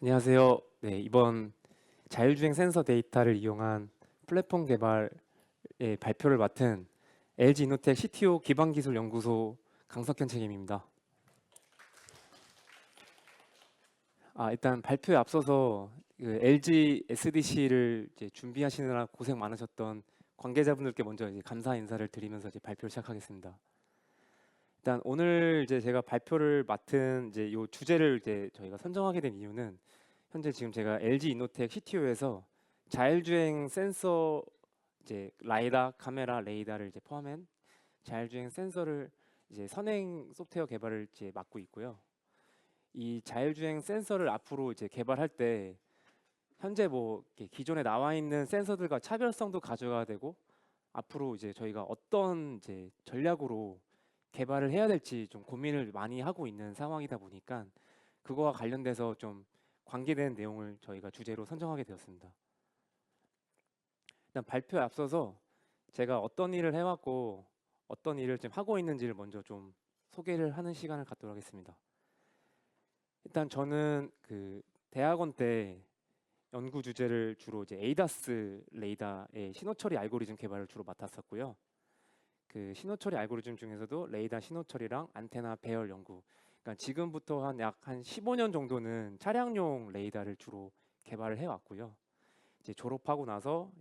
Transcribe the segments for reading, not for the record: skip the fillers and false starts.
안녕하세요. 네, 이번 자율주행 센서 데이터를 이용한 플랫폼 개발의 발표를 맡은 LG 이노텍 CTO 기반기술연구소 강석현 책임입니다. 일단 발표에 앞서서 그 LG SDC를 준비하시느라 고생 많으셨던 관계자분들께 먼저 감사 인사를 드리면서 발표를 시작하겠습니다. 일단 오늘 제가 발표를 맡은 요 주제를 저희가 선정하게 된 이유는 현재 지금 제가 LG 이노텍 CTO에서 자율주행 센서 라이다, 카메라, 레이더를 포함한 자율주행 센서를 선행 소프트웨어 개발을 맡고 있고요. 이 자율주행 센서를 앞으로 개발할 때 현재 뭐 이렇게 기존에 나와 있는 센서들과 차별성도 가져가야 되고 앞으로 저희가 어떤 전략으로 개발을 해야 될지 좀 고민을 많이 하고 있는 상황이다 보니까 그거와 관련돼서 좀 관계된 내용을 저희가 주제로 선정하게 되었습니다. 일단 발표에 앞서서 제가 어떤 일을 해왔고 어떤 일을 지금 하고 있는지를 먼저 좀 소개를 하는 시간을 갖도록 하겠습니다. 일단 저는 그 대학원 때 연구 주제를 주로 에이다스 레이더의 신호 처리 알고리즘 개발을 주로 맡았었고요. 그 신호 처리 알고리즘 중에서도 레이더 신호 처리랑 안테나 배열 연구. 그러니까 지금부터 한 15년 정도는 차량용 레이더를 주로 개발을 해왔고요. 졸업하고 나서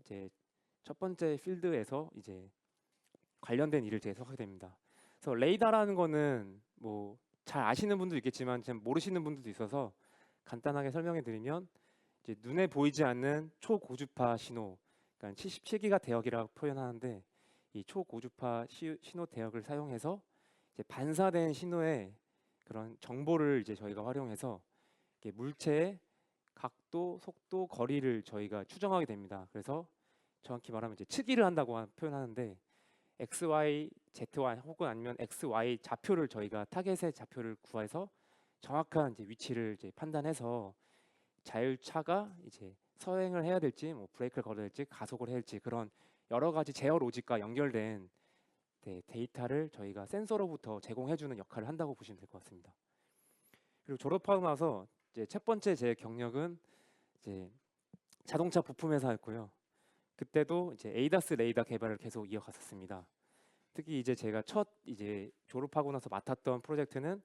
첫 번째 필드에서 관련된 일을 계속하게 됩니다. 그래서 레이더라는 거는 뭐 잘 아시는 분도 있겠지만 잘 모르시는 분들도 있어서 간단하게 설명해 드리면 눈에 보이지 않는 초고주파 신호, 그러니까 77기가 대역이라고 표현하는데 이 초고주파 신호 대역을 사용해서 반사된 신호의 그런 정보를 저희가 활용해서 물체의 각도, 속도, 거리를 저희가 추정하게 됩니다. 그래서 정확히 말하면 측일을 한다고 표현하는데 x, y, z, y 혹은 아니면 x, y 좌표를 저희가 타겟의 좌표를 구해서 정확한 위치를 판단해서 자율차가 서행을 해야 될지 뭐 브레이크를 걸어야 될지 가속을 해야 될지 그런 여러 가지 제어 로직과 연결된 데이터를 저희가 센서로부터 제공해주는 역할을 한다고 보시면 될 것 같습니다. 그리고 졸업하고 나서 첫 번째 제 경력은 자동차 부품 회사였고요. 그때도 에이다스 레이더 개발을 계속 이어갔었습니다. 특히 제가 첫 졸업하고 나서 맡았던 프로젝트는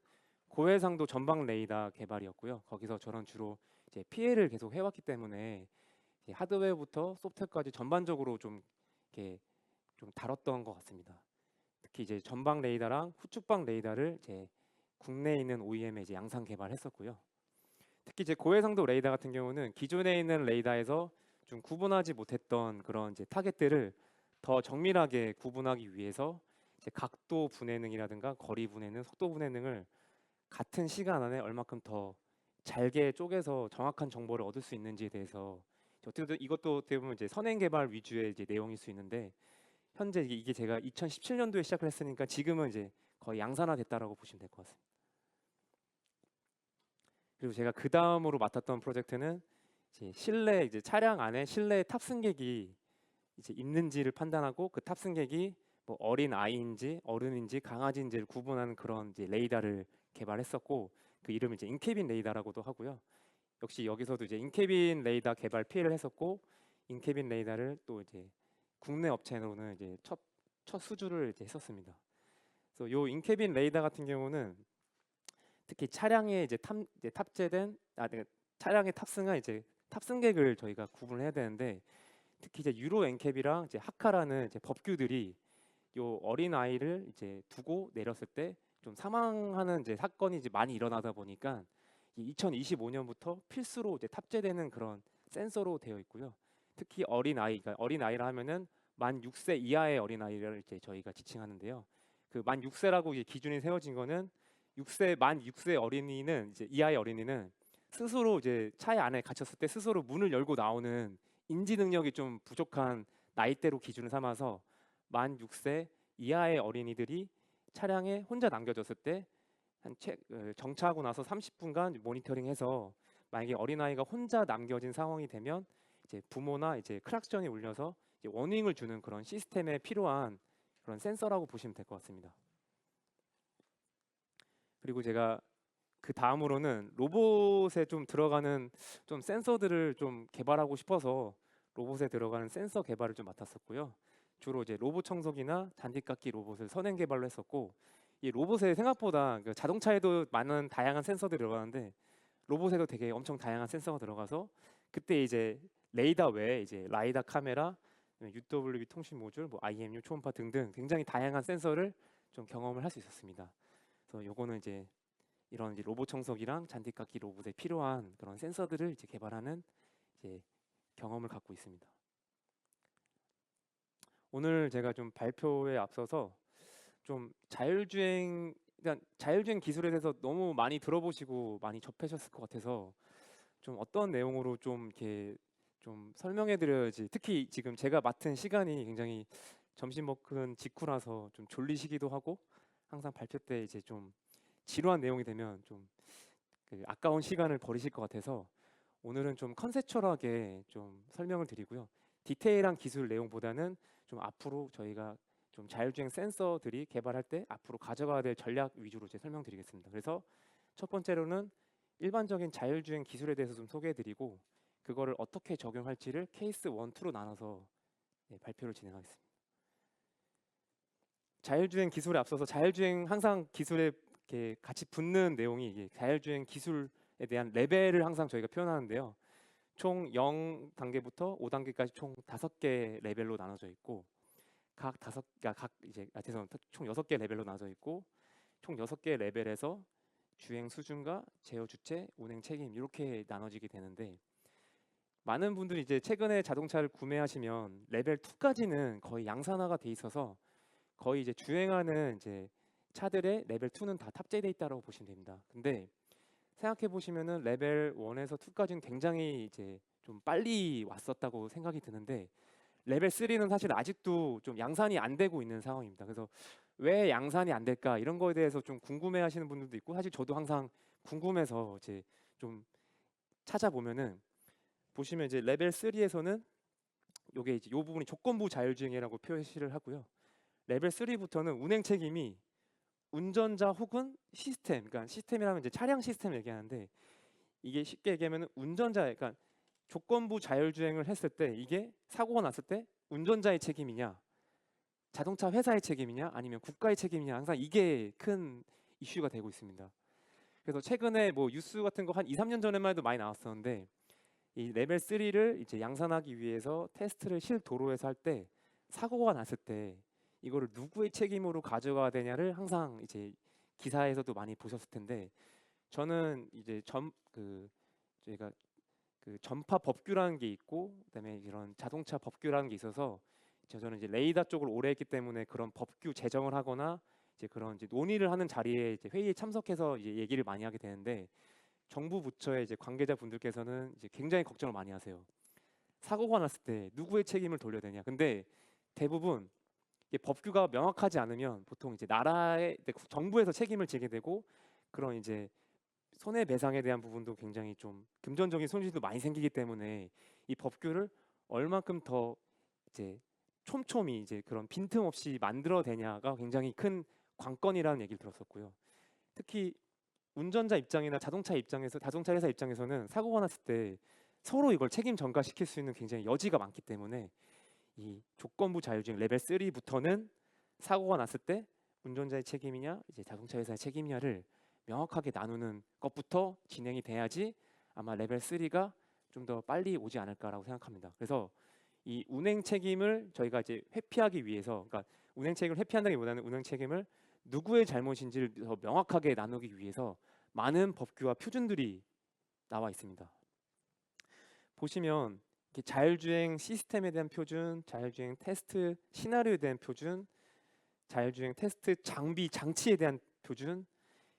고해상도 전방 레이더 개발이었고요. 거기서 저는 주로 PL을 계속 해왔기 때문에 하드웨어부터 소프트웨어까지 전반적으로 좀 이렇게 좀 다뤘던 것 같습니다. 특히 전방 레이더랑 후측방 레이더를 국내에 있는 OEM에 양산 개발했었고요. 특히 고해상도 레이더 같은 경우는 기존에 있는 레이더에서 좀 구분하지 못했던 그런 타겟들을 더 정밀하게 구분하기 위해서 각도 분해능이라든가 거리 분해능, 속도 분해능을 같은 시간 안에 얼마큼 더 잘게 쪼개서 정확한 정보를 얻을 수 있는지에 대해서 어떻게 보면 이것도 어떻게 보면 선행 개발 위주의 내용일 수 있는데 현재 이게 제가 2017년도에 시작을 했으니까 지금은 거의 양산화됐다라고 보시면 될 것 같습니다. 그리고 제가 그 다음으로 맡았던 프로젝트는 실내 차량 안에 실내 탑승객이 있는지를 판단하고 그 탑승객이 뭐 어린 아이인지 어른인지 강아지인지를 구분하는 그런 레이더를 개발했었고 그 이름이 인케빈 레이더라고도 하고요. 역시 여기서도 인케빈 레이더 개발 피해를 했었고 인케빈 레이더를 또 국내 업체로는 첫 수주를 했었습니다. 그래서 요 인케빈 레이더 같은 경우는 특히 차량에 탑재된 차량에 탑승한 탑승객을 저희가 구분을 해야 되는데 특히 유로 엔캡이랑 하카라는 법규들이 요 어린 아이를 두고 내렸을 때 좀 사망하는 사건이 많이 일어나다 보니까 2025년부터 필수로 탑재되는 그런 센서로 되어 있고요. 특히 어린 아이, 그러니까 어린 아이라 하면은 만 6세 이하의 어린 아이를 저희가 지칭하는데요. 그 만 6세라고 기준이 세워진 거는 만 6세 어린이는 이하의 어린이는 스스로 차에 안에 갇혔을 때 스스로 문을 열고 나오는 인지 능력이 좀 부족한 나이대로 기준을 삼아서 만 6세 이하의 어린이들이 차량에 혼자 남겨졌을 때 정차하고 나서 30분간 모니터링해서 만약에 어린아이가 혼자 남겨진 상황이 되면 부모나 크락션이 울려서 워닝을 주는 그런 시스템에 필요한 그런 센서라고 보시면 될 것 같습니다. 그리고 제가 그 다음으로는 로봇에 좀 들어가는 좀 센서들을 좀 개발하고 싶어서 로봇에 들어가는 센서 개발을 좀 맡았었고요. 주로 이제 로봇 청소기나 잔디깎기 로봇을 선행 개발로 했었고, 이 로봇에 생각보다 그 자동차에도 많은 다양한 센서들이 들어가는데 로봇에도 되게 엄청 다양한 센서가 들어가서 그때 이제 레이더 외에 이제 라이다 카메라, UWB 통신 모듈, 뭐 IMU 초음파 등등 굉장히 다양한 센서를 좀 경험을 할 수 있었습니다. 그래서 요거는 이제 이런 이제 로봇 청소기랑 잔디깎기 로봇에 필요한 그런 센서들을 이제 개발하는 이제 경험을 갖고 있습니다. 오늘 제가 좀 발표에 앞서서 좀 자율주행, 그러니까 자율주행 기술에 대해서 너무 많이 들어보시고 많이 접하셨을 것 같아서 좀 어떤 내용으로 좀 이렇게 좀 설명해 드려야지, 특히 지금 제가 맡은 시간이 굉장히 점심 먹은 직후라서 좀 졸리시기도 하고 항상 발표 때 이제 좀 지루한 내용이 되면 좀 그 아까운 시간을 버리실 것 같아서 오늘은 좀 컨셉츄얼하게 좀 설명을 드리고요. 디테일한 기술 내용보다는 좀 앞으로 저희가 좀 자율주행 센서들이 개발할 때 앞으로 가져가야 될 전략 위주로 제 설명드리겠습니다. 그래서 첫 번째로는 일반적인 자율주행 기술에 대해서 좀 소개해드리고 그거를 어떻게 적용할지를 케이스 1, 2로 나눠서 발표를 진행하겠습니다. 자율주행 기술에 앞서서 자율주행 항상 기술에 이렇게 같이 붙는 내용이 이게 자율주행 기술에 대한 레벨을 항상 저희가 표현하는데요. 총 0단계부터 5단계까지 총 5개 레벨로 나눠져 있고 각 다섯 각 이제 죄송합니다. 총 6개 레벨로 나눠져 있고 총 6개 레벨에서 주행 수준과 제어 주체, 운행 책임 이렇게 나눠지게 되는데 많은 분들이 이제 최근에 자동차를 구매하시면 레벨 2까지는 거의 양산화가 돼 있어서 거의 이제 주행하는 이제 차들의 레벨 2는 다 탑재되어 있다고 보시면 됩니다. 근데 생각해 보시면은 레벨 1에서 2까지는 굉장히 이제 좀 빨리 왔었다고 생각이 드는데 레벨 3는 사실 아직도 좀 양산이 안 되고 있는 상황입니다. 그래서 왜 양산이 안 될까 이런 거에 대해서 좀 궁금해 하시는 분들도 있고 사실 저도 항상 궁금해서 이제 좀 찾아보면은 보시면 이제 레벨 3에서는 요게 이제 요 부분이 조건부 자율주행이라고 표시를 하고요. 레벨 3부터는 운행 책임이 운전자 혹은 시스템, 그러니까 시스템이라면 이제 차량 시스템 얘기하는데 이게 쉽게 얘기하면 운전자, 그러니까 조건부 자율주행을 했을 때 이게 사고가 났을 때 운전자의 책임이냐, 자동차 회사의 책임이냐, 아니면 국가의 책임이냐 항상 이게 큰 이슈가 되고 있습니다. 그래서 최근에 뭐 뉴스 같은 거 한 2, 3년 전에만 해도 많이 나왔었는데 이 레벨 3를 이제 양산하기 위해서 테스트를 실도로에서 할 때 사고가 났을 때 이거를 누구의 책임으로 가져가야 되냐를 항상 이제 기사에서도 많이 보셨을 텐데 저는 이제 저희가 그 전파 법규라는 게 있고 그다음에 이런 자동차 법규라는 게 있어서 저는 이제 레이더 쪽을 오래 했기 때문에 그런 법규 제정을 하거나 이제 그런 이제 논의를 하는 자리에 이제 회의에 참석해서 이제 얘기를 많이 하게 되는데 정부 부처의 이제 관계자분들께서는 이제 굉장히 걱정을 많이 하세요. 사고가 났을 때 누구의 책임을 돌려야 되냐. 근데 대부분 이게 법규가 명확하지 않으면 보통 이제 나라의 정부에서 책임을 지게 되고 그런 이제 손해배상에 대한 부분도 굉장히 좀 금전적인 손실도 많이 생기기 때문에 이 법규를 얼만큼 더 이제 촘촘히 이제 그런 빈틈없이 만들어내냐가 굉장히 큰 관건이라는 얘기를 들었었고요. 특히 운전자 입장이나 자동차 회사 입장에서는 사고가 났을 때 서로 이걸 책임 전가시킬 수 있는 굉장히 여지가 많기 때문에 이 조건부 자율주행 레벨 3부터는 사고가 났을 때 운전자의 책임이냐 이제 자동차 회사의 책임이냐를 명확하게 나누는 것부터 진행이 돼야지 아마 레벨 3가 좀 더 빨리 오지 않을까라고 생각합니다. 그래서 이 운행 책임을 저희가 이제 회피하기 위해서, 그러니까 운행 책임을 회피한다기보다는 운행 책임을 누구의 잘못인지를 더 명확하게 나누기 위해서 많은 법규와 표준들이 나와 있습니다. 보시면 이렇게 자율주행 시스템에 대한 표준, 자율주행 테스트 시나리오에 대한 표준, 자율주행 테스트 장비 장치에 대한 표준,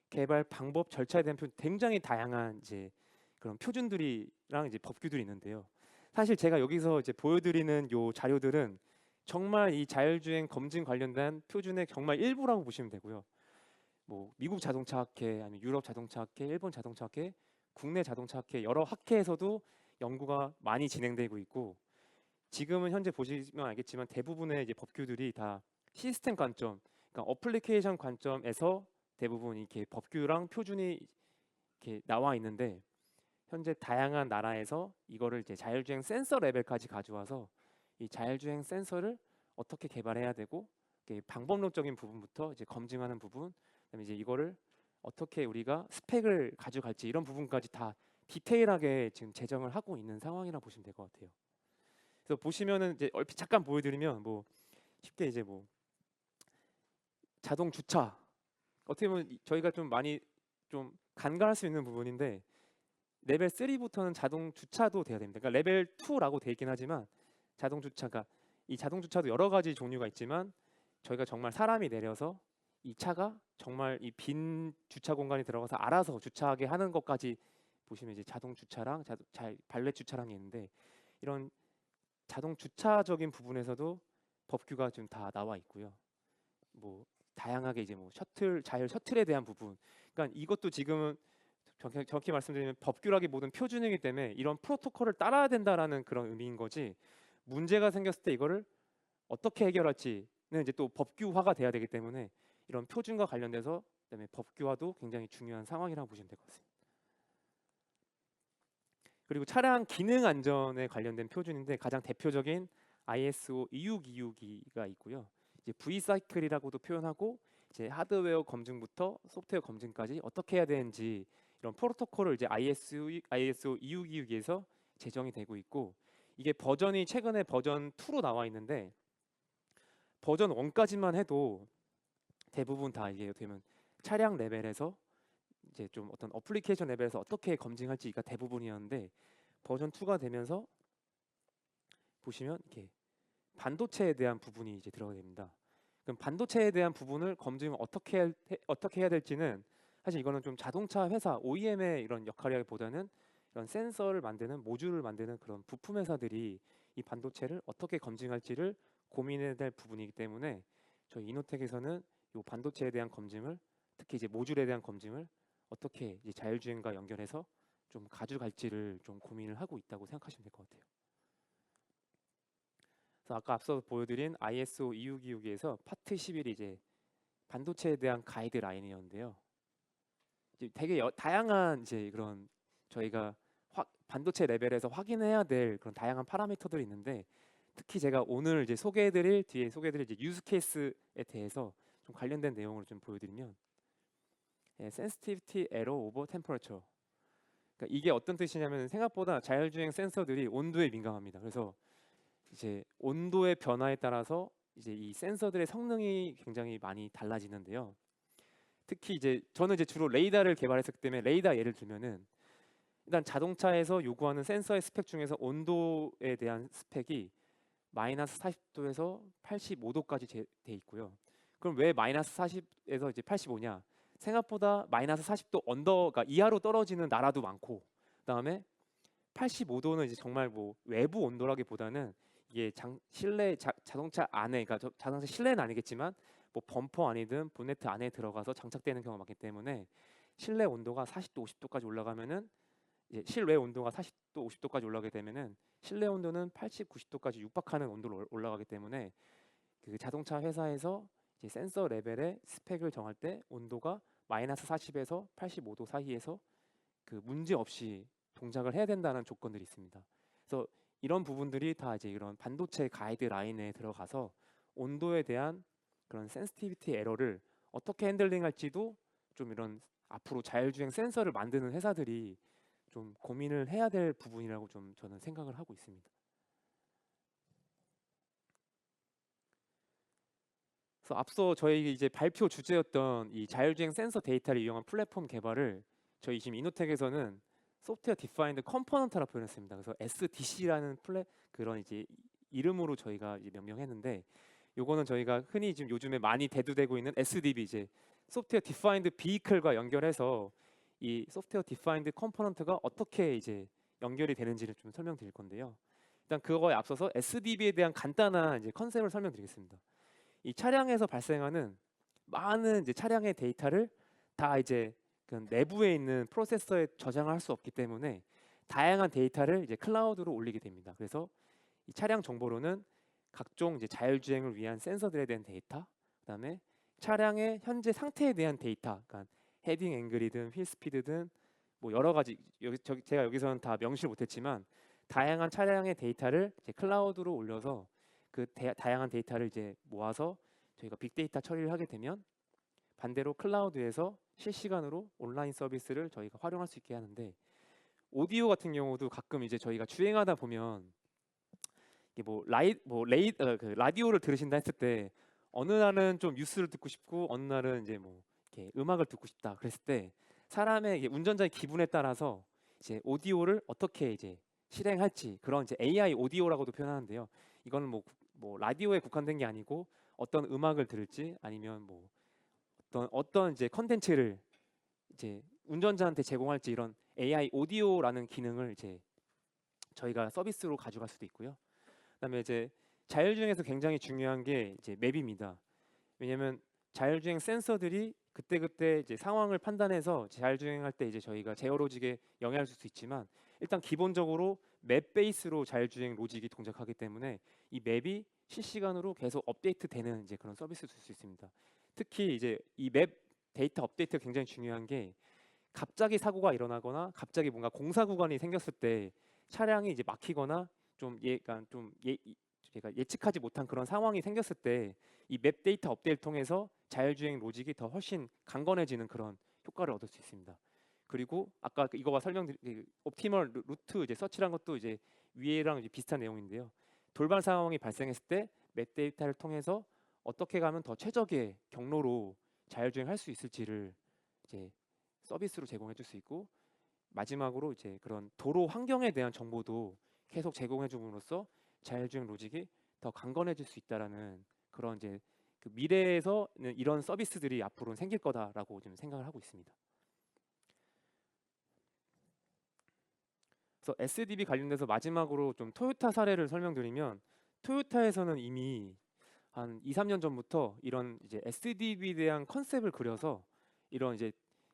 개발 방법 절차에 대한 표준, 굉장히 다양한 이제 그런 표준들이랑 이제 법규들이 있는데요. 사실 제가 여기서 이제 보여드리는 요 자료들은 정말 이 자율주행 검증 관련된 표준의 정말 일부라고 보시면 되고요. 뭐 미국 자동차학회, 아니면 유럽 자동차학회, 일본 자동차학회, 국내 자동차학회 여러 학회에서도 연구가 많이 진행되고 있고 지금은 현재 보시면 알겠지만 대부분의 이제 법규들이 다 시스템 관점, 그러니까 어플리케이션 관점에서 대부분 이렇게 법규랑 표준이 이렇게 나와 있는데 현재 다양한 나라에서 이거를 이제 자율주행 센서 레벨까지 가져와서 이 자율주행 센서를 어떻게 개발해야 되고 이게 방법론적인 부분부터 이제 검증하는 부분, 그다음에 이제 이거를 어떻게 우리가 스펙을 가져갈지 이런 부분까지 다 디테일하게 지금 제정을 하고 있는 상황이라 보시면 될 것 같아요. 그래서 보시면은 이제 얼핏 잠깐 보여드리면 뭐 쉽게 이제 뭐 자동 주차 어떻게 보면 저희가 좀 많이 좀 간과할 수 있는 부분인데 레벨 3부터는 자동 주차도 돼야 됩니다. 그러니까 레벨 2라고 돼 있긴 하지만 자동 주차가 이 자동 주차도 여러 가지 종류가 있지만 저희가 정말 사람이 내려서 이 차가 정말 이 빈 주차 공간에 들어가서 알아서 주차하게 하는 것까지 보시면 이제 자동 주차랑 발렛 주차랑이 있는데 이런 자동 주차적인 부분에서도 법규가 좀 다 나와 있고요. 뭐 다양하게 이제 뭐 자율 셔틀에 대한 부분. 그러니까 이것도 지금은 정확히 말씀드리면 법규라기 모든 표준이기 때문에 이런 프로토콜을 따라야 된다라는 그런 의미인 거지. 문제가 생겼을 때 이거를 어떻게 해결할지는 이제 또 법규화가 돼야 되기 때문에 이런 표준과 관련돼서 그다음에 법규화도 굉장히 중요한 상황이라고 보시면 될 것 같습니다. 그리고 차량 기능 안전에 관련된 표준인데 가장 대표적인 ISO 26262가 있고요. 이제 V 사이클이라고도 표현하고 이제 하드웨어 검증부터 소프트웨어 검증까지 어떻게 해야 되는지 이런 프로토콜을 이제 ISO 26262에서 제정이 되고 있고 이게 버전이 최근에 버전 2로 나와 있는데 버전 1까지만 해도 대부분 다 이게 되면 차량 레벨에서 이제 좀 어떤 어플리케이션 레벨에서 어떻게 검증할지가 대부분이었는데 버전 2가 되면서 보시면 이렇게 반도체에 대한 부분이 이제 들어가게 됩니다. 그럼 반도체에 대한 부분을 검증을 어떻게 해야 될지는 사실 이거는 좀 자동차 회사 OEM의 이런 역할이라기보다는 이런 센서를 만드는 모듈을 만드는 그런 부품 회사들이 이 반도체를 어떻게 검증할지를 고민해야 될 부분이기 때문에 저희 이노텍에서는 이 반도체에 대한 검증을 특히 이제 모듈에 대한 검증을 어떻게 이제 자율주행과 연결해서 좀 가져갈지를 좀 고민을 하고 있다고 생각하시면 될 것 같아요. 그래서 아까 앞서 보여드린 ISO 26262에서 파트 11이 이제 반도체에 대한 가이드라인이었는데요. 이제 되게 다양한 이제 그런 저희가 반도체 레벨에서 확인해야 될 그런 다양한 파라미터들이 있는데 특히 제가 오늘 이제 뒤에 소개해드릴 이제 유즈 케이스에 대해서 좀 관련된 내용을 좀 보여드리면 sensitivity error over temperature. 그러니까 이게 어떤 뜻이냐면 생각보다 자율주행 센서들이 온도에 민감합니다. 그래서 이제 온도의 변화에 따라서 이제 이 센서들의 성능이 굉장히 많이 달라지는데요. 특히 이제 저는 이제 주로 레이더를 개발했기 때문에 레이더 예를 들면은 일단 자동차에서 요구하는 센서의 스펙 중에서 온도에 대한 스펙이 마이너스 40도에서 85도까지 돼 있고요. 그럼 왜 마이너스 40에서 이제 85냐? 생각보다 마이너스 40도 언더가 이하로 떨어지는 나라도 많고, 그다음에 85도는 이제 정말 뭐 외부 온도라기보다는 이게 실내 자동차 안에, 그러니까 자동차 실내는 아니겠지만 뭐 범퍼 안이든 본네트 안에 들어가서 장착되는 경우가 많기 때문에 실내 온도가 40도, 50도까지 올라가면은 이제 실외 온도가 40도, 50도까지 올라가게 되면은 실내 온도는 80, 90도까지 육박하는 온도로 올라가기 때문에 그 자동차 회사에서 이제 센서 레벨의 스펙을 정할 때 온도가 마이너스 40에서 85도 사이에서 그 문제 없이 동작을 해야 된다는 조건들이 있습니다. 그래서 이런 부분들이 다 이제 이런 반도체 가이드라인에 들어가서 온도에 대한 그런 센시티비티 에러를 어떻게 핸들링할지도 좀 이런 앞으로 자율주행 센서를 만드는 회사들이 좀 고민을 해야 될 부분이라고 좀 저는 생각을 하고 있습니다. 그래서 앞서 저희 이제 발표 주제였던 이 자율주행 센서 데이터를 이용한 플랫폼 개발을 저희 지금 이노텍에서는 소프트웨어 디파인드 컴포넌트라고 표현했습니다. 그래서 SDC라는 그런 이제 이름으로 저희가 이제 명명했는데 요거는 저희가 흔히 지금 요즘에 많이 대두되고 있는 SDB 이제 소프트웨어 디파인드 비이클과 연결해서 이 소프트웨어 디파인드 컴포넌트가 어떻게 이제 연결이 되는지를 좀 설명드릴 건데요. 일단 그거에 앞서서 SDB에 대한 간단한 이제 컨셉을 설명드리겠습니다. 이 차량에서 발생하는 많은 이제 차량의 데이터를 다 이제 그 내부에 있는 프로세서에 저장할 수 없기 때문에 다양한 데이터를 이제 클라우드로 올리게 됩니다. 그래서 이 차량 정보로는 각종 이제 자율주행을 위한 센서들에 대한 데이터, 그다음에 차량의 현재 상태에 대한 데이터, 그러니까 헤딩 앵글이든 휠 스피드든 뭐 여러 가지 제가 여기서는 다 명시를 못했지만 다양한 차량의 데이터를 이제 클라우드로 올려서 그 다양한 데이터를 이제 모아서 저희가 빅데이터 처리를 하게 되면 반대로 클라우드에서 실시간으로 온라인 서비스를 저희가 활용할 수 있게 하는데, 오디오 같은 경우도 가끔 이제 저희가 주행하다 보면 이게 그 라디오를 들으신다 했을 때 어느 날은 좀 뉴스를 듣고 싶고 어느 날은 이제 뭐 이렇게 음악을 듣고 싶다 그랬을 때 사람의 이게 운전자의 기분에 따라서 이제 오디오를 어떻게 이제 실행할지, 그런 이제 AI 오디오라고도 표현하는데요. 이거는 뭐 라디오에 국한된 게 아니고 어떤 음악을 들을지 아니면 뭐 어떤 이제 컨텐츠를 이제 운전자한테 제공할지, 이런 AI 오디오라는 기능을 이제 저희가 서비스로 가져갈 수도 있고요. 그다음에 이제 자율주행에서 굉장히 중요한 게 이제 맵입니다. 왜냐면 자율주행 센서들이 그때그때 이제 상황을 판단해서 자율주행할 때 이제 저희가 제어 로직에 영향을 줄 수 있지만, 일단 기본적으로 맵 베이스로 자율주행 로직이 동작하기 때문에 이 맵이 실시간으로 계속 업데이트되는 이제 그런 서비스를 줄 수 있습니다. 특히 이제 이 맵 데이터 업데이트가 굉장히 중요한 게, 갑자기 사고가 일어나거나 갑자기 뭔가 공사 구간이 생겼을 때 차량이 이제 막히거나 제가 예측하지 못한 그런 상황이 생겼을 때 이 맵 데이터 업데이트를 통해서 자율주행 로직이 더 훨씬 강건해지는 그런 효과를 얻을 수 있습니다. 그리고 아까 이거와 설명드린 옵티멀 루트 이제 서치란 것도 이제 위에랑 이제 비슷한 내용인데요. 돌발 상황이 발생했을 때 맵 데이터를 통해서 어떻게 가면 더 최적의 경로로 자율주행할 수 있을지를 이제 서비스로 제공해 줄 수 있고, 마지막으로 이제 그런 도로 환경에 대한 정보도 계속 제공해 줌으로써 자율주행 로직이 더 강건해질 수 있다라는 그런 이제 그 미래에서는 이런 서비스들이 앞으로는 생길 거다라고 지금 생각을 하고 있습니다. 그래서 SDB 관련돼서 마지막으로 좀 토요타 사례를 설명드리면, 토요타에서는 이미 한 2, 3년 전부터 이런 이제 SDB에 대한 컨셉을 그려서 이런 이제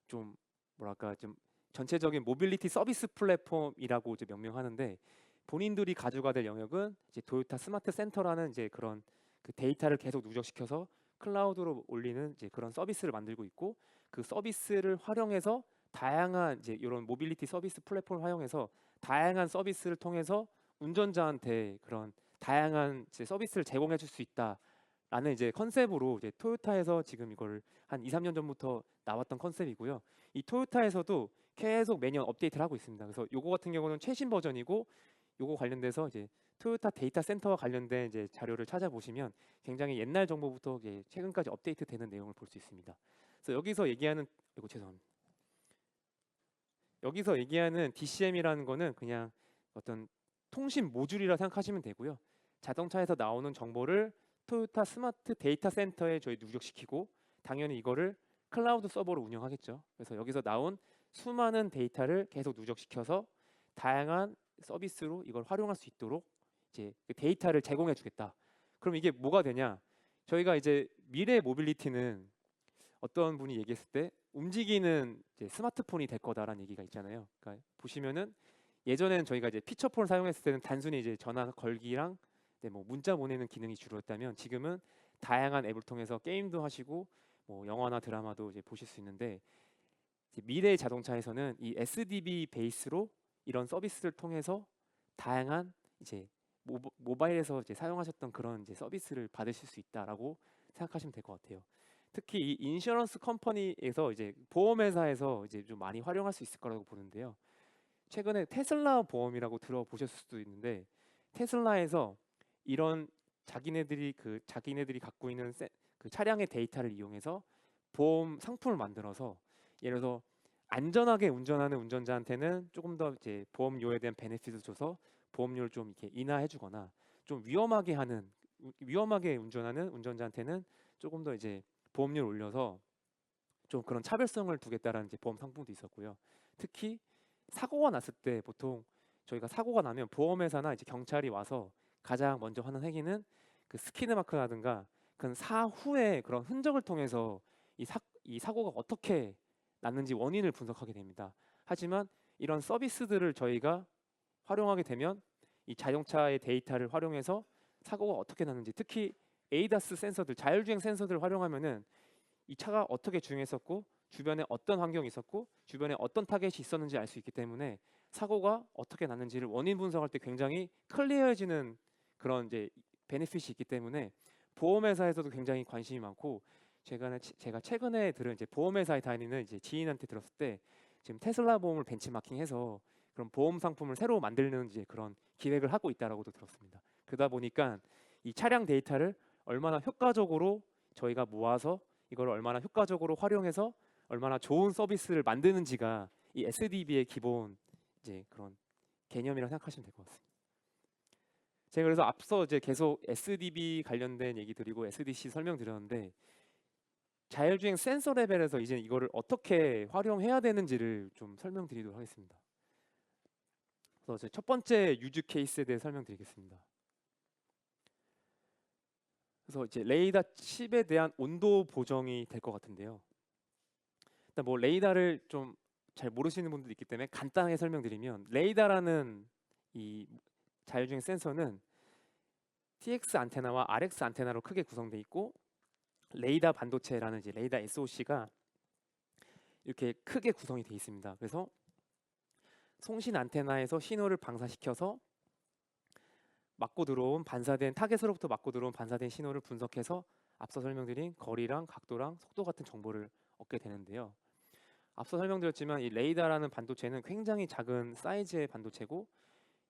좀 뭐랄까 좀 전체적인 모빌리티 서비스 플랫폼이라고 이제 명명하는데, 본인들이 가져가 될 영역은 이제 토요타 스마트 센터라는 이제 그런 그 데이터를 계속 누적시켜서 클라우드로 올리는 이제 그런 서비스를 만들고 있고, 그 서비스를 활용해서 다양한 이제 이런 모빌리티 서비스 플랫폼을 활용해서 다양한 서비스를 통해서 운전자한테 그런 다양한 이제 서비스를 제공해 줄 수 있다라는 이제 컨셉으로 이제 토요타에서 지금 이걸 한 2, 3년 전부터 나왔던 컨셉이고요. 이 토요타에서도 계속 매년 업데이트를 하고 있습니다. 그래서 요거 같은 경우는 최신 버전이고, 요거 관련돼서 이제 토요타 데이터 센터와 관련된 이제 자료를 찾아보시면 굉장히 옛날 정보부터 이제 최근까지 업데이트되는 내용을 볼 수 있습니다. 그래서 여기서 얘기하는 죄송합니다. 여기서 얘기하는 DCM이라는 거는 그냥 어떤 통신 모듈이라 생각하시면 되고요. 자동차에서 나오는 정보를 토요타 스마트 데이터 센터에 저희 누적시키고 당연히 이거를 클라우드 서버로 운영하겠죠. 그래서 여기서 나온 수많은 데이터를 계속 누적시켜서 다양한 서비스로 이걸 활용할 수 있도록 이제 그 데이터를 제공해 주겠다. 그럼 이게 뭐가 되냐? 저희가 이제 미래 모빌리티는 어떤 분이 얘기했을 때 움직이는 이제 스마트폰이 될 거다라는 얘기가 있잖아요. 그러니까 보시면은 예전에는 저희가 이제 피처폰을 사용했을 때는 단순히 이제 전화 걸기랑 뭐 문자 보내는 기능이 주로였다면, 지금은 다양한 앱을 통해서 게임도 하시고 뭐 영화나 드라마도 이제 보실 수 있는데, 이제 미래의 자동차에서는 이 SDB 베이스로 이런 서비스를 통해서 다양한 이제 모바일에서 이제 사용하셨던 그런 이제 서비스를 받으실 수 있다라고 생각하시면 될 것 같아요. 특히 이 인슈런스 컴퍼니에서 이제 보험회사에서 이제 좀 많이 활용할 수 있을 거라고 보는데요. 최근에 테슬라 보험이라고 들어보셨을 수도 있는데, 테슬라에서 이런 자기네들이 갖고 있는 그 차량의 데이터를 이용해서 보험 상품을 만들어서, 예를 들어서 안전하게 운전하는 운전자한테는 조금 더 이제 보험료에 대한 베네핏을 줘서 보험료를 좀 이렇게 인하해주거나, 좀 위험하게 운전하는 운전자한테는 조금 더 이제 보험료를 올려서 좀 그런 차별성을 두겠다라는 이제 보험 상품도 있었고요. 특히 사고가 났을 때 보통 저희가 사고가 나면 보험회사나 이제 경찰이 와서 가장 먼저 하는 행위는 그 스키드 마크라든가 그런 사후의 그런 흔적을 통해서 이 사고가 어떻게 났는지 원인을 분석하게 됩니다. 하지만 이런 서비스들을 저희가 활용하게 되면 이 자동차의 데이터를 활용해서 사고가 어떻게 났는지, 특히 에이다스 센서들, 자율주행 센서들을 활용하면은 이 차가 어떻게 주행했었고 주변에 어떤 환경이 있었고 주변에 어떤 타겟이 있었는지 알 수 있기 때문에 사고가 어떻게 났는지를 원인 분석할 때 굉장히 클리어해지는 그런 이제 베네핏이 있기 때문에 보험회사에서도 굉장히 관심이 많고 제가 최근에 들은 이제 보험회사에 다니는 이제 지인한테 들었을 때 지금 테슬라 보험을 벤치마킹해서 그런 보험 상품을 새로 만드는 이제 그런 기획을 하고 있다라고도 들었습니다. 그러다 보니까 이 차량 데이터를 얼마나 효과적으로 저희가 모아서 이걸 얼마나 효과적으로 활용해서 얼마나 좋은 서비스를 만드는지가 이 SDB의 기본 이제 그런 개념이라고 생각하시면 될 것 같습니다. 제가 그래서 앞서 이제 계속 SDB 관련된 얘기 드리고 SDC 설명드렸는데 자율주행 센서 레벨에서 이제 이거를 어떻게 활용해야 되는지를 좀 설명드리도록 하겠습니다. 그래서 첫 번째 유즈 케이스에 대해 설명드리겠습니다. 그래서 이제 레이더 칩에 대한 온도 보정이 될 것 같은데요. 일단 뭐 레이더를 좀 잘 모르시는 분들도 있기 때문에 간단하게 설명드리면 레이더라는 이 자율주행 센서는 TX 안테나와 RX 안테나로 크게 구성되어 있고 레이더 반도체라는 이제 레이더 SoC가 이렇게 크게 구성이 되어 있습니다. 그래서 송신 안테나에서 신호를 방사시켜서 맞고 들어온 반사된 타겟으로부터 맞고 들어온 반사된 신호를 분석해서 앞서 설명드린 거리랑 각도랑 속도 같은 정보를 얻게 되는데요. 앞서 설명드렸지만 이 레이더라는 반도체는 굉장히 작은 사이즈의 반도체고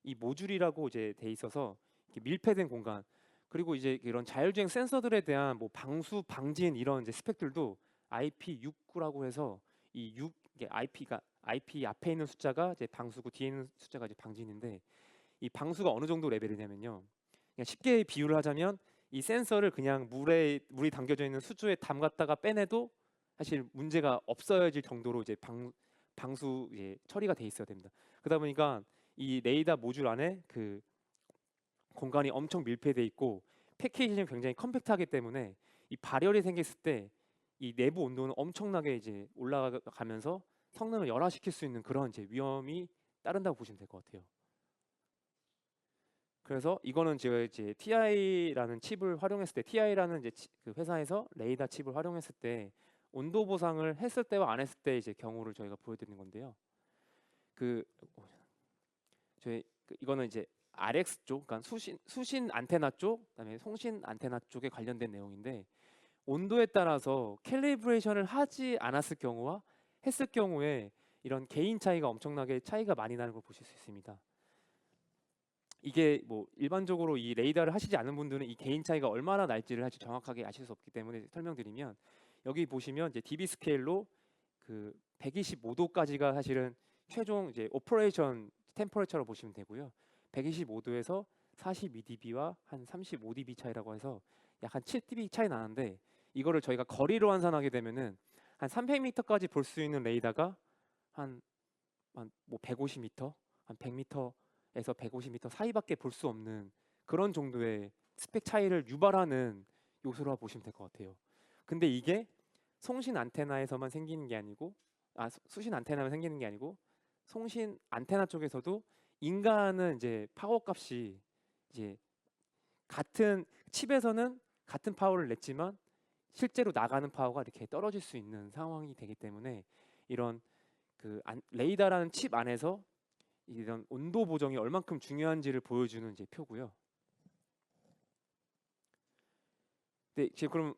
이 모듈이라고 이제 돼 있어서 이렇게 밀폐된 공간 그리고 이제 이런 자율주행 센서들에 대한 뭐 방수 방진 이런 이제 스펙들도 IP69라고 해서 이 6, 이게 IP가 IP 앞에 있는 숫자가 이제 방수고 뒤에 있는 숫자가 이제 방진인데 이 방수가 어느 정도 레벨이냐면요. 그냥 쉽게 비유를 하자면 이 센서를 그냥 물이 담겨져 있는 수조에 담갔다가 빼내도 사실 문제가 없어질 정도로 이제 방수 이제 처리가 돼 있어야 됩니다. 그러다 보니까 이 레이더 모듈 안에 그 공간이 엄청 밀폐돼 있고 패키징이 굉장히 컴팩트하기 때문에 이 발열이 생겼을 때 이 내부 온도는 엄청나게 이제 올라가면서 성능을 열화시킬 수 있는 그런 이제 위험이 따른다고 보시면 될 것 같아요. 그래서 이거는 제가 이제 TI라는 칩을 활용했을 때 TI라는 이제 그 회사에서 레이더 칩을 활용했을 때 온도 보상을 했을 때와 안 했을 때 이제 경우를 저희가 보여드리는 건데요. 그 저희 이거는 이제 RX 쪽, 그러니까 수신 안테나 쪽, 그다음에 송신 안테나 쪽에 관련된 내용인데 온도에 따라서 캘리브레이션을 하지 않았을 경우와 했을 경우에 이런 개인 차이가 엄청나게 차이가 많이 나는 걸 보실 수 있습니다. 이게 뭐 일반적으로 이 레이더를 하시지 않은 분들은 이 개인 차이가 얼마나 날지를 아직 정확하게 아실 수 없기 때문에 설명드리면 여기 보시면 이제 dB 스케일로 그 125도까지가 사실은 최종 이제 오퍼레이션 템퍼레처로 보시면 되고요. 125도에서 42dB와 한 35dB 차이라고 해서 약 한 7dB 차이 나는데 이거를 저희가 거리로 환산하게 되면은 한 300m까지 볼 수 있는 레이더가 한뭐 150m, 한 100m에서 150m 사이밖에 볼 수 없는 그런 정도의 스펙 차이를 유발하는 요소라 보시면 될 것 같아요. 근데 이게 송신 안테나에서만 생기는 게 아니고 수신 안테나만 생기는 게 아니고 송신 안테나 쪽에서도 인간은 이제 파워 값이 이제 같은 칩에서는 같은 파워를 냈지만 실제로 나가는 파워가 이렇게 떨어질 수 있는 상황이 되기 때문에 이런 레이더라는 칩 안에서 이런 온도 보정이 얼만큼 중요한지를 보여주는 이제 표고요. 네, 지금 그럼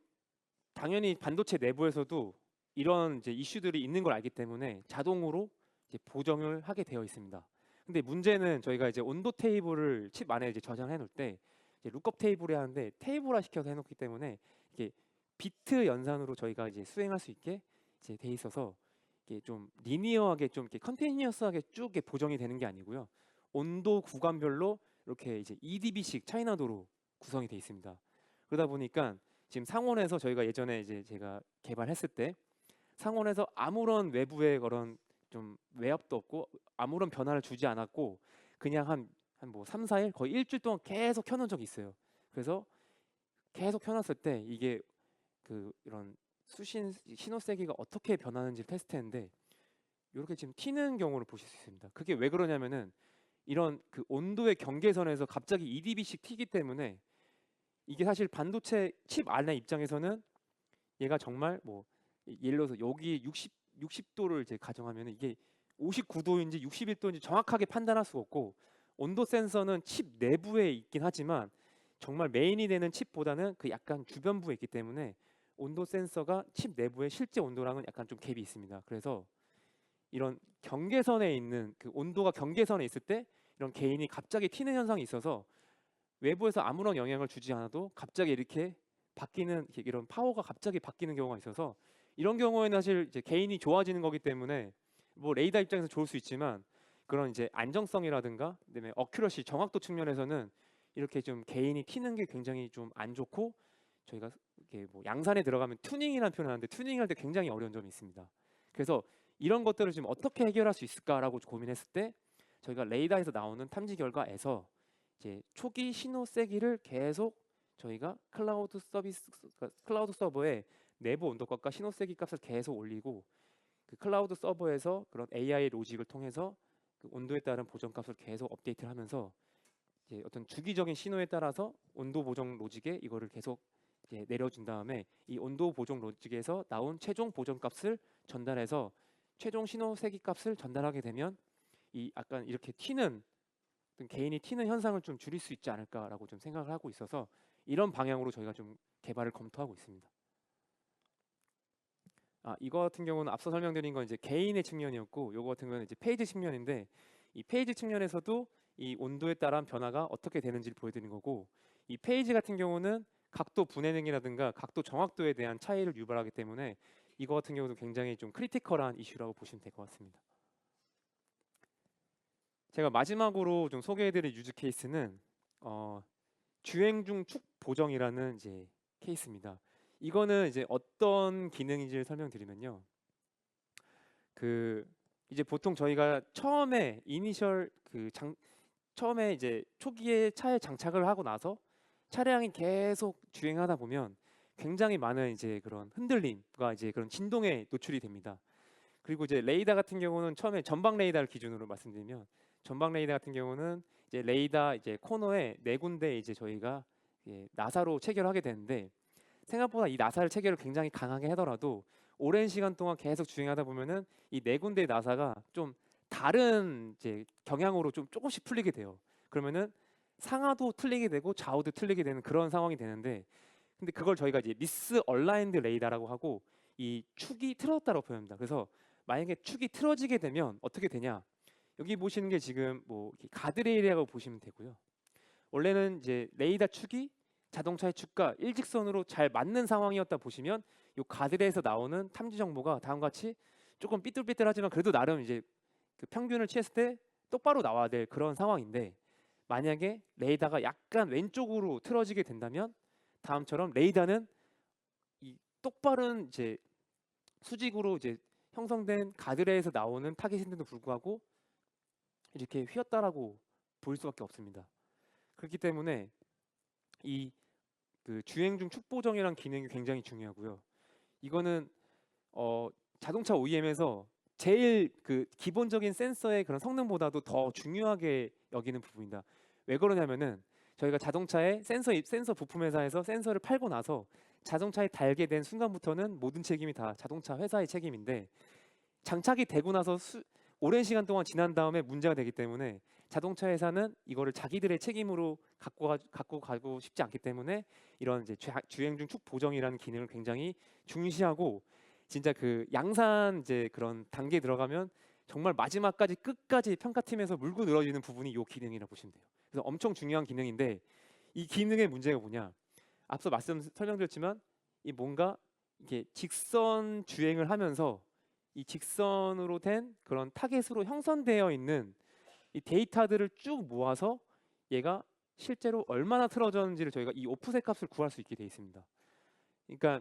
당연히 반도체 내부에서도 이런 이제 이슈들이 있는 걸 알기 때문에 자동으로 이제 보정을 하게 되어 있습니다. 근데 문제는 저희가 이제 온도 테이블을 칩 안에 이제 저장해 놓을 때 이제 룩업 테이블이 하는데 테이블화 시켜서 해놓기 때문에 이게 비트 연산으로 저희가 이제 수행할 수 있게 이제 돼 있어서 이게 좀 리니어하게 좀 이렇게 컨티뉴어스하게 쭉 이렇게 보정이 되는 게 아니고요. 온도 구간별로 이렇게 이제 EDB식 차이나도로 구성이 돼 있습니다. 그러다 보니까 지금 상온에서 저희가 예전에 이제 제가 개발했을 때 상온에서 아무런 외부의 그런 좀 외압도 없고 아무런 변화를 주지 않았고 그냥 한 뭐 3, 4일 거의 일주일 동안 계속 켜놓은 적이 있어요. 그래서 계속 켜놨을 때 이게 이런 신호 세기가 어떻게 변하는지 테스트했는데 이렇게 지금 튀는 경우를 보실 수 있습니다. 그게 왜 그러냐면은 이런 그 온도의 경계선에서 갑자기 EDB씩 튀기 때문에 이게 사실 반도체 칩 안의 입장에서는 얘가 정말 뭐 예를 들어서 여기 60도를 이제 가정하면 이게 59도인지 61도인지 정확하게 판단할 수가 없고, 온도 센서는 칩 내부에 있긴 하지만 정말 메인이 되는 칩보다는 그 약간 주변부에 있기 때문에 온도 센서가 칩 내부의 실제 온도랑은 약간 좀 갭이 있습니다. 그래서 이런 경계선에 있는 그 온도가 경계선에 있을 때 이런 개인이 갑자기 튀는 현상이 있어서 외부에서 아무런 영향을 주지 않아도 갑자기 이렇게 바뀌는, 이런 파워가 갑자기 바뀌는 경우가 있어서, 이런 경우에는 사실 이제 개인이 좋아지는 거기 때문에 뭐 레이더 입장에서 좋을 수 있지만, 그런 이제 안정성이라든가 그다음에 어큐러시 정확도 측면에서는 이렇게 좀 개인이 튀는 게 굉장히 좀 안 좋고, 저희가 이게 뭐 양산에 들어가면 튜닝이라는 표현을 하는데 튜닝할 때 굉장히 어려운 점이 있습니다. 그래서 이런 것들을 지금 어떻게 해결할 수 있을까라고 고민했을 때, 저희가 레이더에서 나오는 탐지 결과에서 이제 초기 신호 세기를 계속 저희가 클라우드 서버에 내부 온도값과 신호 세기 값을 계속 올리고, 그 클라우드 서버에서 그런 AI 로직을 통해서 그 온도에 따른 보정값을 계속 업데이트를 하면서 이제 어떤 주기적인 신호에 따라서 온도 보정 로직에 이거를 계속 이제 내려준 다음에 이 온도 보정 로직에서 나온 최종 보정값을 전달해서 최종 신호 세기 값을 전달하게 되면 이 약간 이렇게 튀는, 어떤 개인이 튀는 현상을 좀 줄일 수 있지 않을까라고 좀 생각을 하고 있어서 이런 방향으로 저희가 좀 개발을 검토하고 있습니다. 이거 같은 경우는 앞서 설명드린 건 이제 개인의 측면이었고, 요거 같은 경우는 이제 페이지 측면인데, 이 페이지 측면에서도 이 온도에 따른 변화가 어떻게 되는지를 보여드리는 거고, 이 페이지 같은 경우는 각도 분해능이라든가 각도 정확도에 대한 차이를 유발하기 때문에 이거 같은 경우도 굉장히 좀 크리티컬한 이슈라고 보시면 될 것 같습니다. 제가 마지막으로 좀 소개해드릴 유즈 케이스는 주행 중 축 보정이라는 이제 케이스입니다. 이거는 이제 어떤 기능인지를 설명드리면요. 그 이제 보통 저희가 처음에 처음에 이제 초기에 차에 장착을 하고 나서 차량이 계속 주행하다 보면 굉장히 많은 이제 그런 흔들림과 이제 그런 진동에 노출이 됩니다. 그리고 이제 레이더 같은 경우는 처음에 전방 레이더를 기준으로 말씀드리면, 전방 레이더 같은 경우는 이제 레이더 이제 코너에 네 군데 이제 저희가 나사로 체결하게 되는데, 생각보다 이 나사를 체결을 굉장히 강하게 하더라도 오랜 시간 동안 계속 주행하다 보면은 이 네 군데의 나사가 좀 다른 이제 경향으로 좀 조금씩 풀리게 돼요. 그러면은 상하도 틀리게 되고 좌우도 틀리게 되는 그런 상황이 되는데, 근데 그걸 저희가 이제 미스 얼라인드 레이더라고 하고, 이 축이 틀어졌다고 표현합니다. 그래서 만약에 축이 틀어지게 되면 어떻게 되냐? 여기 보시는 게 지금 뭐 가드레일이라고 보시면 되고요. 원래는 이제 레이더 축이 자동차의 축과 일직선으로 잘 맞는 상황이었다 보시면, 이 가드레일에서 나오는 탐지 정보가 다음과 같이 조금 삐뚤삐뚤하지만 그래도 나름 이제 그 평균을 취했을 때 똑바로 나와야 될 그런 상황인데, 만약에 레이더가 약간 왼쪽으로 틀어지게 된다면 다음처럼 레이더는 이 똑바른 이제 수직으로 이제 형성된 가드레일에서 나오는 타겟인데도 불구하고 이렇게 휘었다라고 볼 수밖에 없습니다. 그렇기 때문에 이 그 주행 중 축보정이라는 기능이 굉장히 중요하고요. 이거는 자동차 OEM에서 제일 그 기본적인 센서의 그런 성능보다도 더 중요하게 여기는 부분이다. 왜 그러냐면은 저희가 자동차의 센서 부품 회사에서 센서를 팔고 나서 자동차에 달게 된 순간부터는 모든 책임이 다 자동차 회사의 책임인데, 장착이 되고 나서 오랜 시간 동안 지난 다음에 문제가 되기 때문에 자동차 회사는 이거를 자기들의 책임으로 갖고 가고 싶지 않기 때문에 이런 이제 주행 중 축 보정이라는 기능을 굉장히 중시하고, 진짜 그 양산 이제 그런 단계에 들어가면 정말 마지막까지 끝까지 평가팀에서 물고 늘어지는 부분이 이 기능이라고 보시면 돼요. 그래서 엄청 중요한 기능인데, 이 기능의 문제가 뭐냐? 앞서 설명드렸지만 이 뭔가 이게 직선 주행을 하면서 이 직선으로 된 그런 타겟으로 형성되어 있는 이 데이터들을 쭉 모아서 얘가 실제로 얼마나 틀어졌는지를 저희가 이 오프셋 값을 구할 수 있게 돼 있습니다. 그러니까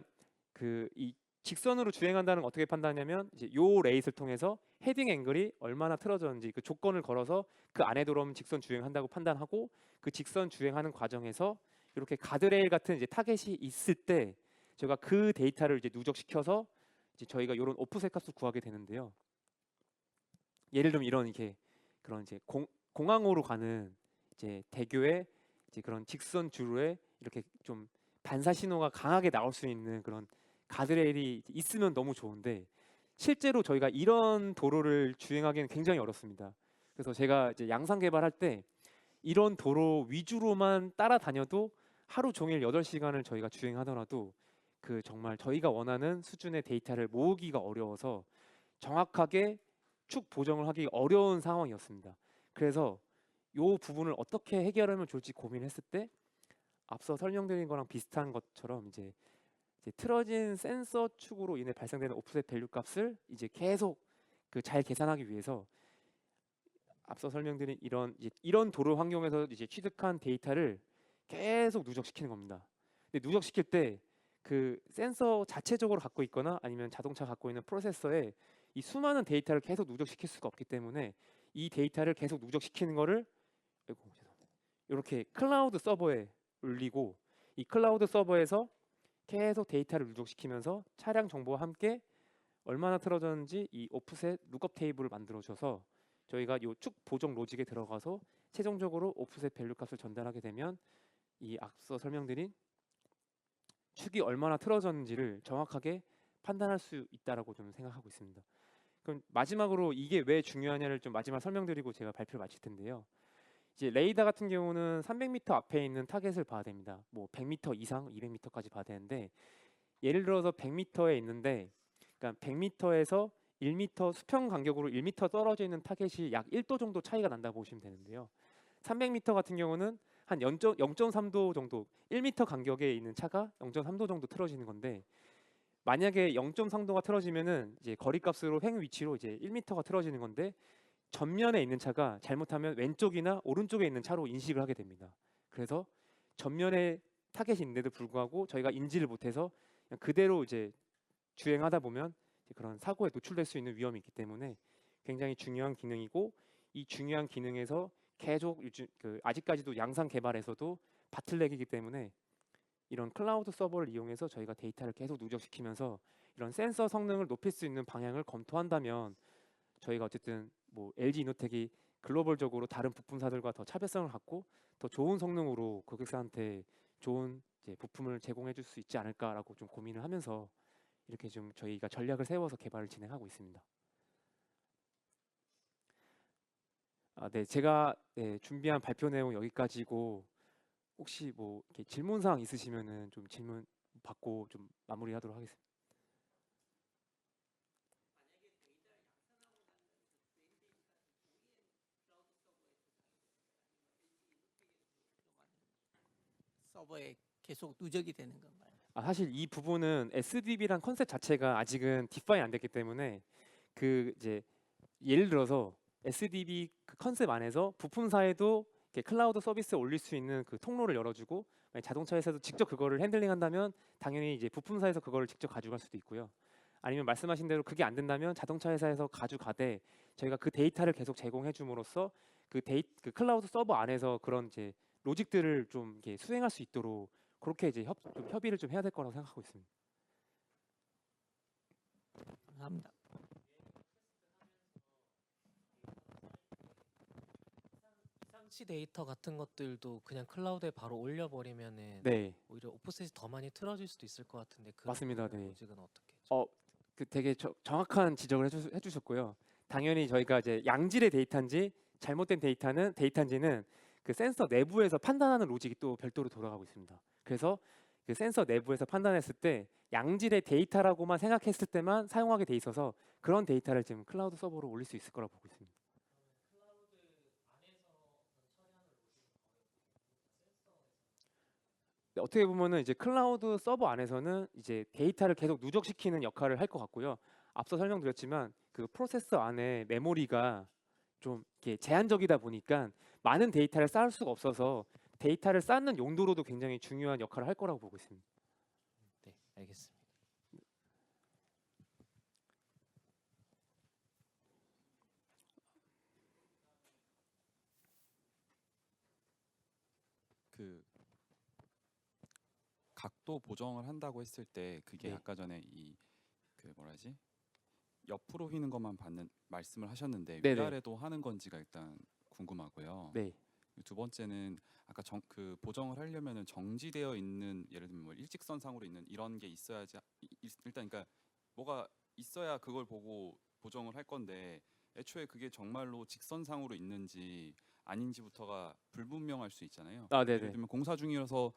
그 이 직선으로 주행한다는 걸 어떻게 판단하냐면, 이제 요 레이스를 통해서 헤딩 앵글이 얼마나 틀어졌는지 그 조건을 걸어서 그 안에 들어오면 직선 주행한다고 판단하고, 그 직선 주행하는 과정에서 이렇게 가드레일 같은 이제 타겟이 있을 때 제가 그 데이터를 이제 누적시켜서 이제 저희가 이런 오프셋 값을 구하게 되는데요. 예를 들면 이런 이렇게 그런 이제 공항으로 가는 이제 대교에 이제 그런 직선 주로에 이렇게 좀 반사 신호가 강하게 나올 수 있는 그런 가드레일이 있으면 너무 좋은데 실제로 저희가 이런 도로를 주행하기는 굉장히 어렵습니다. 그래서 제가 이제 양산 개발할 때 이런 도로 위주로만 따라다녀도 하루 종일 8시간을 저희가 주행하더라도 그 정말 저희가 원하는 수준의 데이터를 모으기가 어려워서 정확하게 축 보정을 하기 어려운 상황이었습니다. 그래서 이 부분을 어떻게 해결하면 좋을지 고민했을 때 앞서 설명드린 거랑 비슷한 것처럼 이제 틀어진 센서 축으로 인해 발생되는 오프셋 밸류 값을 이제 계속 그 잘 계산하기 위해서 앞서 설명드린 이런 도로 환경에서 이제 취득한 데이터를 계속 누적시키는 겁니다. 근데 누적시킬 때 그 센서 자체적으로 갖고 있거나 아니면 자동차 갖고 있는 프로세서에 이 수많은 데이터를 계속 누적시킬 수가 없기 때문에 이 데이터를 계속 누적시키는 거를 이렇게 클라우드 서버에 올리고 이 클라우드 서버에서 계속 데이터를 누적시키면서 차량 정보와 함께 얼마나 틀어졌는지 이 오프셋 룩업 테이블을 만들어 줘서 저희가 이 축 보정 로직에 들어가서 최종적으로 오프셋 밸류 값을 전달하게 되면 이 앞서 설명드린 축이 얼마나 틀어졌는지를 정확하게 판단할 수 있다라고 좀 생각하고 있습니다. 그럼 마지막으로 이게 왜 중요하냐를 좀 마지막 설명드리고 제가 발표를 마칠 텐데요. 이제 레이더 같은 경우는 300m 앞에 있는 타겟을 봐야 됩니다. 뭐 100m 이상, 200m까지 봐야 되는데 예를 들어서 100m에 있는데 그러니까 100m에서 1m 수평 간격으로 1m 떨어져 있는 타겟이 약 1도 정도 차이가 난다고 보시면 되는데요. 300m 같은 경우는 한 0.3도 정도, 1m 간격에 있는 차가 0.3도 정도 틀어지는 건데 만약에 0.3도가 틀어지면은 이제 거리값으로 횡 위치로 이제 1m가 틀어지는 건데 전면에 있는 차가 잘못하면 왼쪽이나 오른쪽에 있는 차로 인식을 하게 됩니다. 그래서 전면에 타겟이 있는데도 불구하고 저희가 인지를 못해서 그냥 그대로 이제 주행하다 보면 이제 그런 사고에 노출될 수 있는 위험이 있기 때문에 굉장히 중요한 기능이고 이 중요한 기능에서 계속 아직까지도 양산 개발에서도 바틀렉이기 때문에 이런 클라우드 서버를 이용해서 저희가 데이터를 계속 누적시키면서 이런 센서 성능을 높일 수 있는 방향을 검토한다면 저희가 어쨌든 뭐 LG 이노텍이 글로벌적으로 다른 부품사들과 더 차별성을 갖고 더 좋은 성능으로 고객사한테 좋은 이제 부품을 제공해 줄 수 있지 않을까라고 좀 고민을 하면서 이렇게 좀 저희가 전략을 세워서 개발을 진행하고 있습니다. 네, 제가 준비한 발표 내용 여기까지고 혹시 뭐 이렇게 질문 사항 있으시면은 좀 질문 받고 좀 마무리하도록 하겠습니다. 서버에 계속 누적이 되는 건가요? 사실 이 부분은 SDB란 컨셉 자체가 아직은 디파인 안 됐기 때문에 그 이제 예를 들어서 SDB 그 컨셉 안에서 부품사에도 이렇게 클라우드 서비스에 올릴 수 있는 그 통로를 열어주고 자동차 회사도 직접 그거를 핸들링한다면 당연히 이제 부품사에서 그거를 직접 가져갈 수도 있고요. 아니면 말씀하신 대로 그게 안 된다면 자동차 회사에서 가져가되 저희가 그 데이터를 계속 제공해 줌으로써 그 클라우드 서버 안에서 그런 이제 로직들을 좀 이렇게 수행할 수 있도록 그렇게 이제 좀 협의를 좀 해야 될 거라고 생각하고 있습니다. 감사합니다. 상시 데이터 같은 것들도 그냥 클라우드에 바로 올려버리면은 네, 오히려 오프셋이 더 많이 틀어질 수도 있을 것 같은데 그런 맞습니다. 부분은 네. 아직은 어떻게? 그 되게 정확한 지적을 해주셨고요. 당연히 저희가 이제 양질의 잘못된 데이터인지는 그 센서 내부에서 판단하는 로직이 또 별도로 돌아가고 있습니다. 그래서 그 센서 내부에서 판단했을 때 양질의 데이터라고만 생각했을 때만 사용하게 돼 있어서 그런 데이터를 지금 클라우드 서버로 올릴 수 있을 거라고 보고 있습니다. 네, 어떻게 보면은 이제 클라우드 서버 안에서는 이제 데이터를 계속 누적시키는 역할을 할 것 같고요. 앞서 설명드렸지만 그 프로세서 안에 메모리가 좀 이렇게 제한적이다 보니까 많은 데이터를 쌓을 수가 없어서 데이터를 쌓는 용도로도 굉장히 중요한 역할을 할 거라고 보고 있습니다. 네, 알겠습니다. 그 각도 보정을 한다고 했을 때 그게 네. 아까 전에 이 그 뭐라지 옆으로 휘는 것만 받는 말씀을 하셨는데 네네. 위아래도 하는 건지가 일단 궁금하고요. 네. 두 번째는 아까 그 보정을 하려면은 정지되어 있는 예를 들면 뭐 일직선상으로 있는 이런 게 있어야지 일단 그러니까 뭐가 있어야 그걸 보고 보정을 할 건데 애초에 그게 정말로 직선상으로 있는지 아닌지부터가 불분명할 수 있잖아요. 아, 예를 네네. 들면 공사 중이라서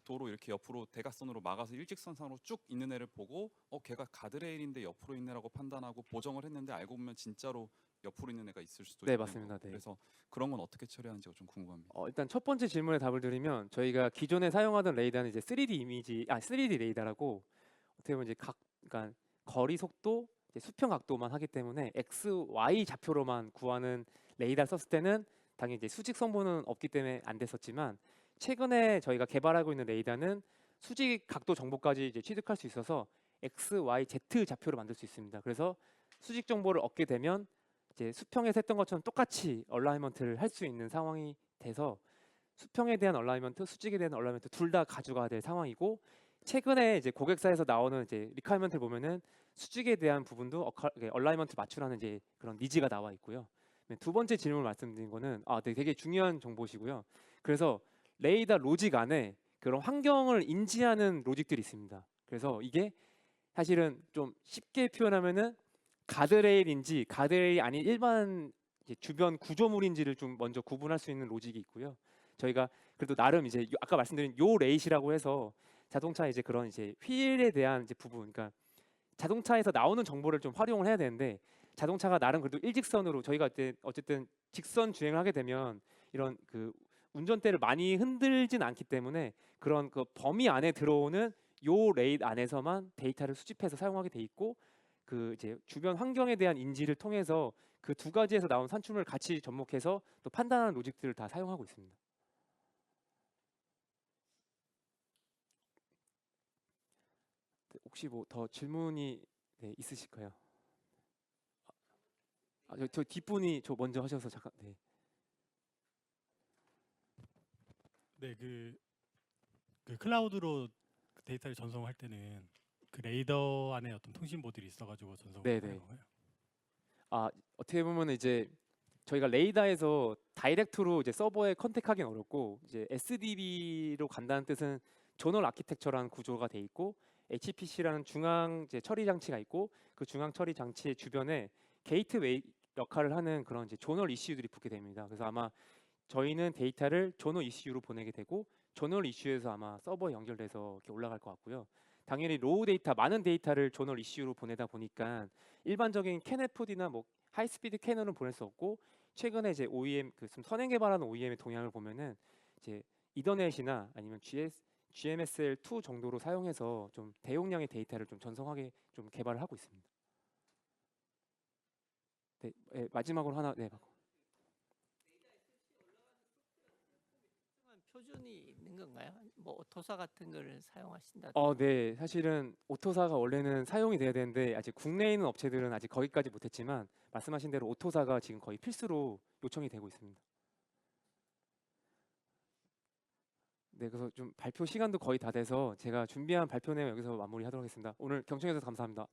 도로 이렇게 옆으로 대각선으로 막아서 일직선상으로 쭉 있는 애를 보고 걔가 가드레일인데 옆으로 있네라고 판단하고 보정을 했는데 알고 보면 진짜로 옆으로 있는 애가 있을 수도 네, 있는 맞습니다. 거고. 네. 그래서 그런 건 어떻게 처리하는지가 좀 궁금합니다. 일단 첫 번째 질문에 답을 드리면 저희가 기존에 사용하던 레이더는 이제 3D 이미지, 3D 레이더라고 어떻게 보면 이제 그러니까 거리 속도, 이제 수평 각도만 하기 때문에 X, Y 좌표로만 구하는 레이더를 썼을 때는 당연히 이제 수직 성분은 없기 때문에 안 됐었지만 최근에 저희가 개발하고 있는 레이더는 수직 각도 정보까지 이제 취득할 수 있어서 X, Y, Z 좌표로 만들 수 있습니다. 그래서 수직 정보를 얻게 되면 이제 수평에서 했던 것처럼 똑같이 얼라이먼트를 할 수 있는 상황이 돼서 수평에 대한 얼라이먼트, 수직에 대한 얼라이먼트 둘 다 가져가야 될 상황이고 최근에 이제 고객사에서 나오는 이제 리퀘어먼트를 보면은 수직에 대한 부분도 얼라이먼트 맞추라는 이제 그런 니즈가 나와 있고요. 네, 두 번째 질문 말씀드린 거는 네, 되게 중요한 정보시고요. 그래서 레이더 로직 안에 그런 환경을 인지하는 로직들이 있습니다. 그래서 이게 사실은 좀 쉽게 표현하면은 가드레일인지 가드레일이 아닌 일반 이제 주변 구조물인지를 좀 먼저 구분할 수 있는 로직이 있고요. 저희가 그래도 나름 이제 아까 말씀드린 요 레이시라고 해서 자동차 이제 그런 이제 휠에 대한 이제 부분, 그러니까 자동차에서 나오는 정보를 좀 활용을 해야 되는데 자동차가 나름 그래도 일직선으로 저희가 어쨌든 직선 주행을 하게 되면 이런 그 운전대를 많이 흔들진 않기 때문에 그런 그 범위 안에 들어오는 요 레일 안에서만 데이터를 수집해서 사용하게 돼 있고 그 이제 주변 환경에 대한 인지를 통해서 그 두 가지에서 나온 산출물을 같이 접목해서 또 판단하는 로직들을 다 사용하고 있습니다. 네, 혹시 뭐 더 질문이 네, 있으실까요? 저 뒷분이 저 먼저 하셔서 잠깐. 네. 네, 그 클라우드로 그 데이터를 전송할 때는 그 레이더 안에 어떤 통신보들이 있어가지고 전송을 네네. 하는 건가요? 어떻게 보면 이제 저희가 레이더에서 다이렉트로 이제 서버에 컨택하기는 어렵고 이제 SDB로 간다는 뜻은 조널 아키텍처라는 구조가 돼 있고 HPC라는 중앙 이제 처리 장치가 있고 그 중앙 처리 장치의 주변에 게이트웨이 역할을 하는 그런 이제 조널 이슈들이 붙게 됩니다. 그래서 아마 저희는 데이터를 조널 이슈로 보내게 되고 조널 이슈에서 아마 서버에 연결돼서 이렇게 올라갈 것 같고요. 당연히 로우 데이터 많은 데이터를 조널 이슈로 보내다 보니까 일반적인 CAN-FD나 뭐 하이스피드 캐논은 보낼 수 없고 최근에 이제 OEM 그 좀 선행 개발하는 OEM의 동향을 보면은 이제 이더넷이나 아니면 GMSL2 정도로 사용해서 좀 대용량의 데이터를 좀 전송하게 좀 개발을 하고 있습니다. 네, 마지막으로 하나 표준이 있는 건가요? 뭐 오토사 같은 거를 사용하신다. 네, 사실은 오토사가 원래는 사용이 돼야 되는데 아직 국내에 있는 업체들은 아직 거기까지 못했지만 말씀하신 대로 오토사가 지금 거의 필수로 요청이 되고 있습니다. 네, 그래서 좀 발표 시간도 거의 다 돼서 제가 준비한 발표 내용 여기서 마무리하도록 하겠습니다. 오늘 경청해 주셔서 감사합니다.